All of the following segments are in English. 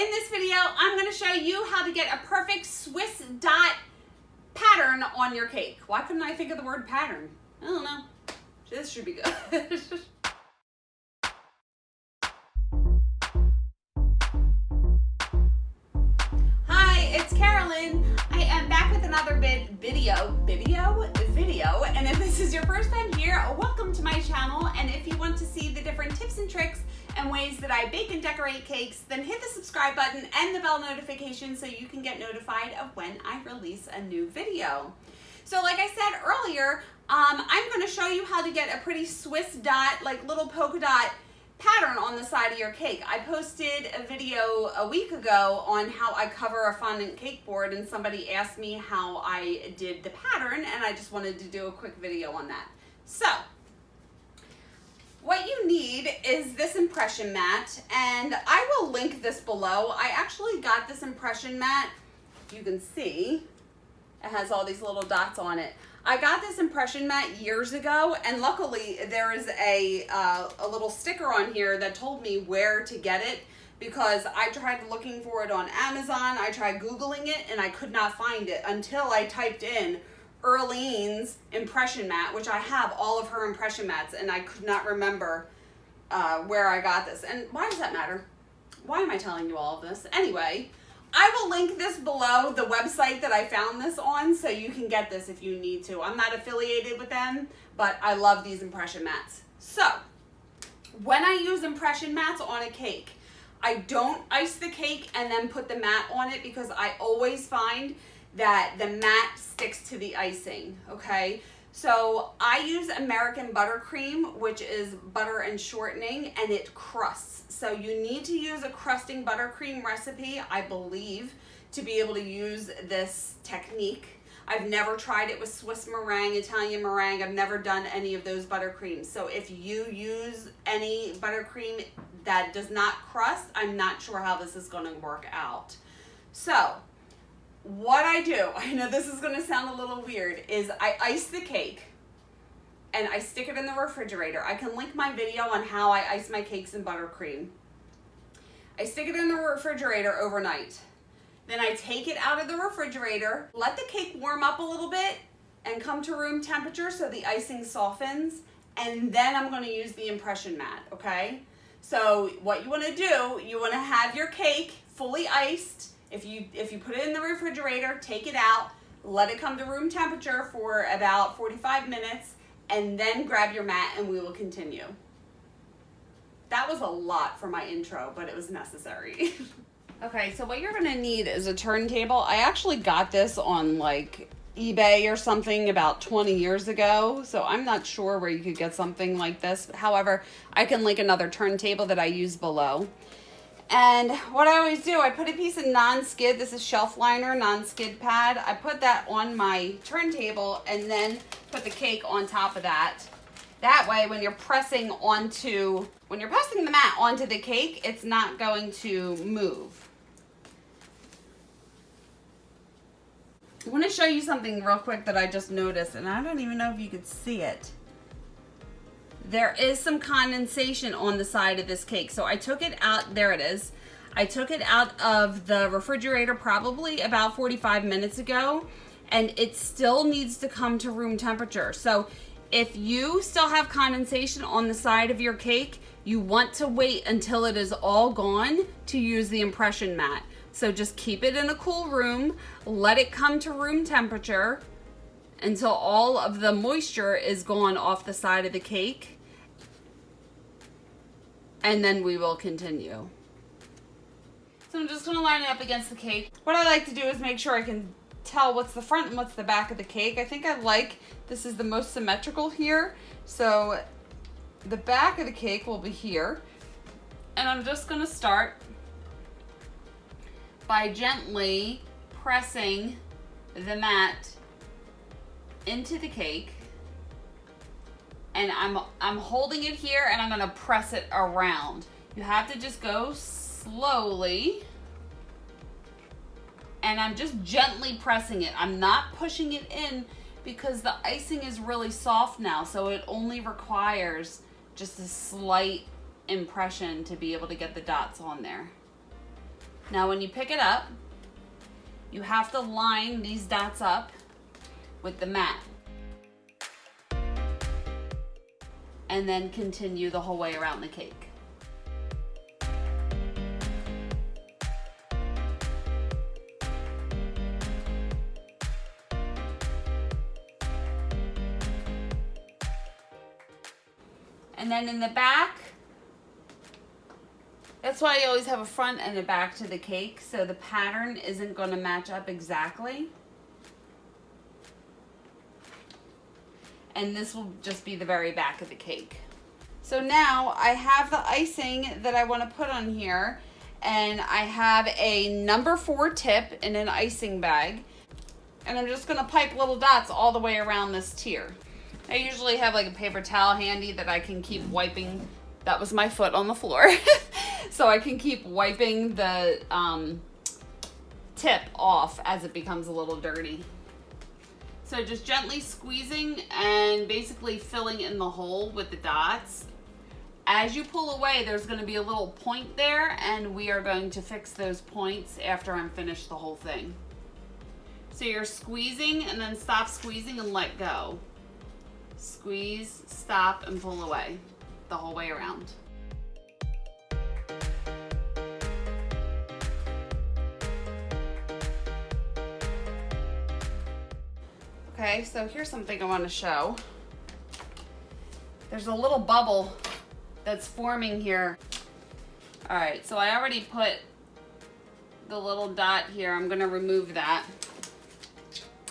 In this video, I'm going to show you how to get a perfect Swiss dot pattern on your cake. Why couldn't I think of the word pattern? I don't know. This should be good. Hi, it's Karolyn. I am back with another video. And if this is your first time here, welcome to my channel. And if you want to see the different tips and tricks and ways that I bake and decorate cakes, then hit the subscribe button and the bell notification so you can get notified of when I release a new video. So like I said earlier, I'm going to show you how to get a pretty Swiss dot, like little polka dot pattern on the side of your cake. I posted a video a week ago on how I cover a fondant cake board, and somebody asked me how I did the pattern, and I just wanted to do a quick video on that. So what you need is this impression mat, and I will link this below. I actually got this impression mat, you can see it has all these little dots on it. I got this impression mat years ago, and luckily there is a little sticker on here that told me where to get it, because I tried looking for it on Amazon, I tried Googling it, and I could not find it until I typed in Karolyn's impression mat, which I have all of her impression mats, and I could not remember where I got this. And why does that matter? Why am I telling you all of this? Anyway, I will link this below, the website that I found this on, so you can get this if you need to. I'm not affiliated with them, but I love these impression mats. So, when I use impression mats on a cake, I don't ice the cake and then put the mat on it, because I always find that the mat sticks to the icing, okay? So I use American Buttercream, which is butter and shortening, and it crusts. So you need to use a crusting buttercream recipe, I believe, to be able to use this technique. I've never tried it with Swiss meringue, Italian meringue. I've never done any of those buttercreams. So if you use any buttercream that does not crust, I'm not sure how this is going to work out. So what I do, I know this is going to sound a little weird, is I ice the cake and I stick it in the refrigerator. I can link my video on how I ice my cakes in buttercream. I stick it in the refrigerator overnight. Then I take it out of the refrigerator, let the cake warm up a little bit and come to room temperature so the icing softens, and then I'm going to use the impression mat, okay? So what you want to do, you want to have your cake fully iced. If you put it in the refrigerator, take it out, let it come to room temperature for about 45 minutes, and then grab your mat and we will continue. That was a lot for my intro, but it was necessary. Okay, so what you're gonna need is a turntable. I actually got this on like eBay or something about 20 years ago, so I'm not sure where you could get something like this. However, I can link another turntable that I use below. And what I always do, I put a piece of non-skid, this is shelf liner, non-skid pad. I put that on my turntable and then put the cake on top of that. That way, when you're pressing the mat onto the cake, it's not going to move. I want to show you something real quick that I just noticed, and I don't even know if you could see it. There is some condensation on the side of this cake. So I took it out, there it is. I took it out of the refrigerator probably about 45 minutes ago, and it still needs to come to room temperature. So if you still have condensation on the side of your cake, you want to wait until it is all gone to use the impression mat. So just keep it in a cool room, let it come to room temperature until all of the moisture is gone off the side of the cake, and then we will continue. So I'm just gonna line it up against the cake. What I like to do is make sure I can tell what's the front and what's the back of the cake. I think this is the most symmetrical here. So the back of the cake will be here. And I'm just gonna start by gently pressing the mat into the cake, and I'm holding it here and I'm gonna press it around. You have to just go slowly, and I'm just gently pressing it. I'm not pushing it in because the icing is really soft now, so it only requires just a slight impression to be able to get the dots on there. Now when you pick it up, you have to line these dots up with the mat. And then continue the whole way around the cake. And then in the back, that's why you always have a front and a back to the cake, so the pattern isn't going to match up exactly. And this will just be the very back of the cake. So now I have the icing that I want to put on here, and I have a number 4 tip in an icing bag, and I'm just going to pipe little dots all the way around this tier. I usually have like a paper towel handy that I can keep wiping. That was my foot on the floor. So I can keep wiping the tip off as it becomes a little dirty. So just gently squeezing and basically filling in the hole with the dots. As you pull away, there's going to be a little point there, and we are going to fix those points after I'm finished the whole thing. So you're squeezing and then stop squeezing and let go. Squeeze, stop, and pull away the whole way around. Okay, so here's something I want to show. There's a little bubble that's forming here. All right, so I already put the little dot here. I'm gonna remove that.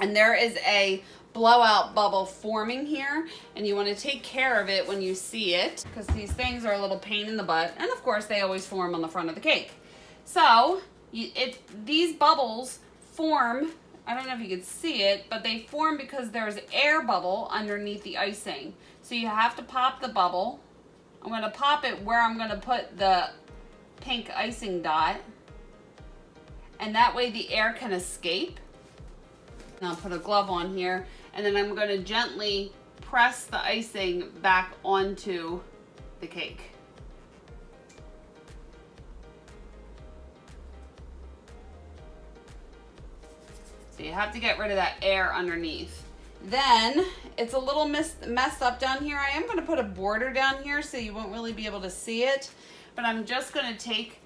And there is a blowout bubble forming here, and you want to take care of it when you see it, because these things are a little pain in the butt, and of course they always form on the front of the cake. So these bubbles form, I don't know if you can see it, but they form because there's air bubble underneath the icing. So you have to pop the bubble. I'm going to pop it where I'm going to put the pink icing dot, and that way the air can escape. And I'll put a glove on here, and then I'm going to gently press the icing back onto the cake. So you have to get rid of that air underneath. Then it's a little messed up down here. I am going to put a border down here so you won't really be able to see it, but I'm just going to take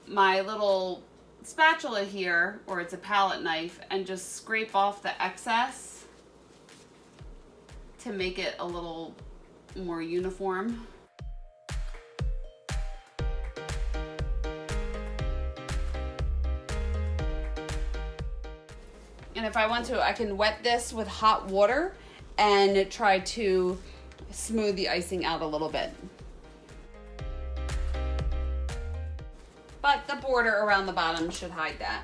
my little spatula here, or it's a palette knife, and just scrape off the excess to make it a little more uniform. And if I want to, I can wet this with hot water and try to smooth the icing out a little bit. But the border around the bottom should hide that.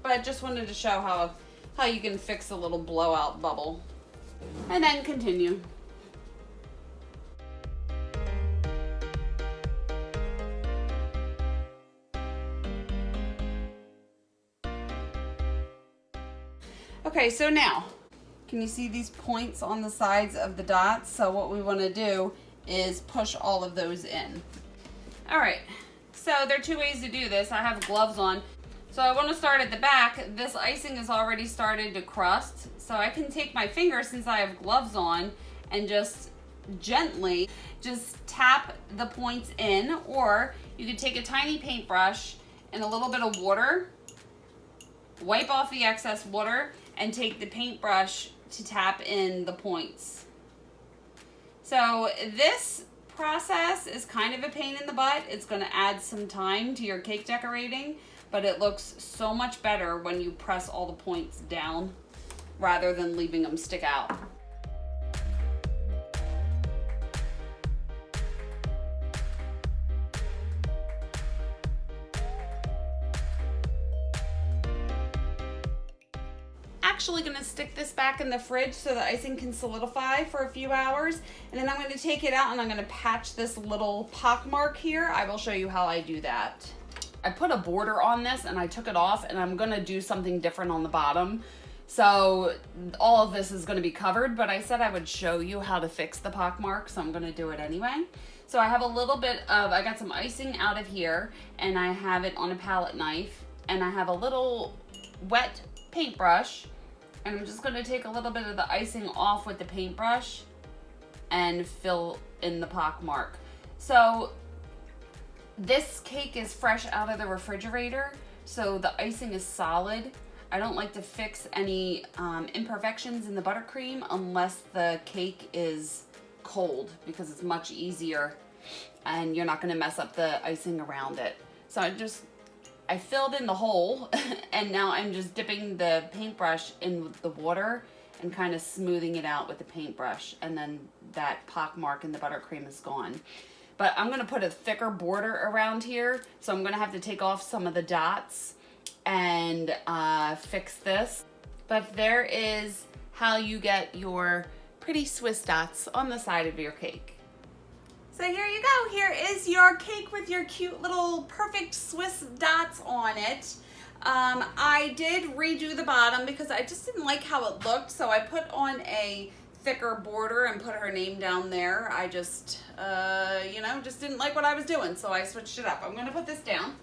But I just wanted to show how you can fix a little blowout bubble. And then continue. Okay, so now, can you see these points on the sides of the dots? So what we want to do is push all of those in. All right. So there are 2 ways to do this. I have gloves on. So I want to start at the back. This icing has already started to crust. So I can take my finger, since I have gloves on, and just gently just tap the points in, or you could take a tiny paintbrush and a little bit of water, wipe off the excess water, and take the paintbrush to tap in the points. So this process is kind of a pain in the butt. It's going to add some time to your cake decorating, but it looks so much better when you press all the points down rather than leaving them stick out. Actually going to stick this back in the fridge so the icing can solidify for a few hours, and then I'm going to take it out and I'm going to patch this little pock mark here. I will show you how I do that. I put a border on this and I took it off, and I'm going to do something different on the bottom. So all of this is going to be covered, but I said I would show you how to fix the pock mark, so I'm going to do it anyway. So I have a little bit of, I got some icing out of here, and I have it on a palette knife, and I have a little wet paintbrush, and I'm just going to take a little bit of the icing off with the paintbrush and fill in the pock mark. So this cake is fresh out of the refrigerator, so the icing is solid. I don't like to fix any imperfections in the buttercream unless the cake is cold, because it's much easier and you're not going to mess up the icing around it. So I filled in the hole and now I'm just dipping the paintbrush in the water and kind of smoothing it out with the paintbrush, and then that pock mark in the buttercream is gone. But I'm going to put a thicker border around here, so I'm going to have to take off some of the dots and fix this. But there is how you get your pretty Swiss dots on the side of your cake. So here you go. Here is your cake with your cute little perfect Swiss dots on it. I did redo the bottom because I just didn't like how it looked, so I put on a thicker border and put her name down there. I just, just didn't like what I was doing, so I switched it up. I'm going to put this down.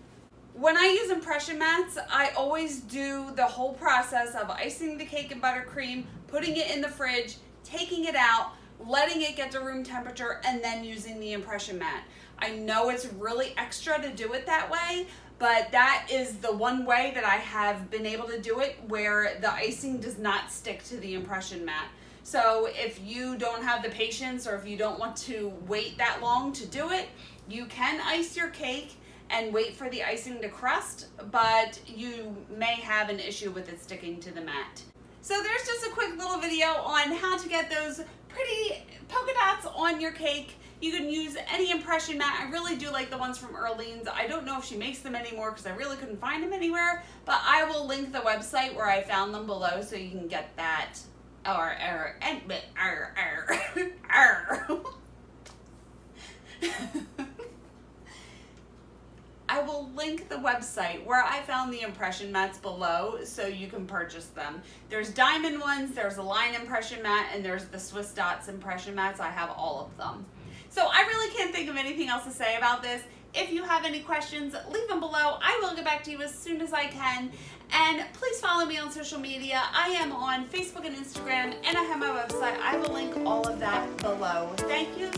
When I use impression mats, I always do the whole process of icing the cake in buttercream, putting it in the fridge, taking it out, letting it get to room temperature, and then using the impression mat. I know it's really extra to do it that way, but that is the one way that I have been able to do it where the icing does not stick to the impression mat. So if you don't have the patience, or if you don't want to wait that long to do it, you can ice your cake and wait for the icing to crust, but you may have an issue with it sticking to the mat. So there's just a quick little video on how to get those pretty polka dots on your cake. You can use any impression mat. I really do like the ones from Karolyn's. I don't know if she makes them anymore because I really couldn't find them anywhere, but I will link the website where I found them below so you can get that. I will link the website where I found the impression mats below so you can purchase them. There's diamond ones, there's a line impression mat, and there's the Swiss dots impression mats. I have all of them. So I really can't think of anything else to say about this. If you have any questions, leave them below. I will get back to you as soon as I can. And please follow me on social media. I am on Facebook and Instagram, and I have my website. I will link all of that below. Thank you